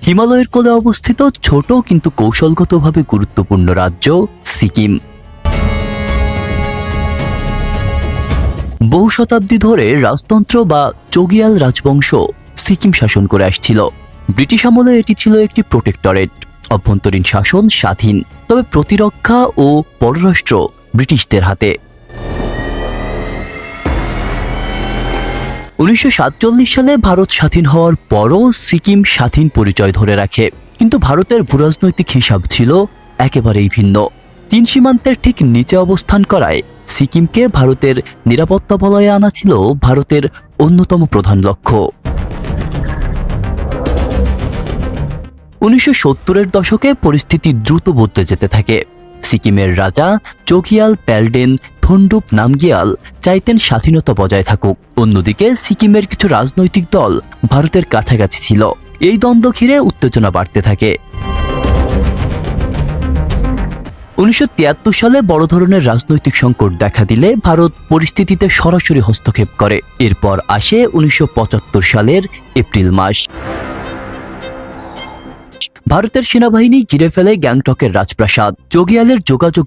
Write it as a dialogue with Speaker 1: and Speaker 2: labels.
Speaker 1: হিমালয়ের কোলে অবস্থিত ছোট কিন্তু কৌশলগতভাবে গুরুত্বপূর্ণ রাজ্য সিকিম। বহু শতাব্দী ধরে রাজতন্ত্র বা চোগিয়াল রাজবংশ সিকিম শাসন করে আসছিল। ব্রিটিশ আমলে এটি ছিল একটি প্রোটেক্টরেট, অভ্যন্তরীণ শাসন স্বাধীন, তবে প্রতিরক্ষা ও পররাষ্ট্র ব্রিটিশদের হাতে। 1947 সালে ভারত স্বাধীন হওয়ার পরও সিকিম স্বাধীন পরিচয় ধরে রাখে, কিন্তু ভারতের ভূরাজনৈতিক হিসাব ছিল একেবারেই ভিন্ন। চীন সীমান্তের ঠিক নিচে অবস্থান করায় সিকিমকে ভারতের নিরাপত্তা বলয়ে আনা ছিল ভারতের অন্যতম প্রধান লক্ষ্য। 1970-এর দশকে পরিস্থিতি দ্রুত বদলে যেতে থাকে। সিকিমের রাজা চোগিয়াল প্যালডেন থন্ডুপ নামগিয়াল চাইতেন স্বাধীনতা বজায় থাকুক। অন্যদিকে সিকিমের কিছু রাজনৈতিক দল ভারতের কাছাকাছি ছিল। এই দ্বন্দ্ব ঘিরে উত্তেজনা বাড়তে থাকে। 1973 সালে বড় ধরনের রাজনৈতিক সংকট দেখা দিলে ভারত পরিস্থিতিতে সরাসরি হস্তক্ষেপ করে। এরপর আসে 1975 সালের এপ্রিল মাস। ভারতের সেনাবাহিনী ঘিরে ফেলে গ্যাংটকের রাজপ্রাসাদ। চোগিয়ালের যোগাযোগ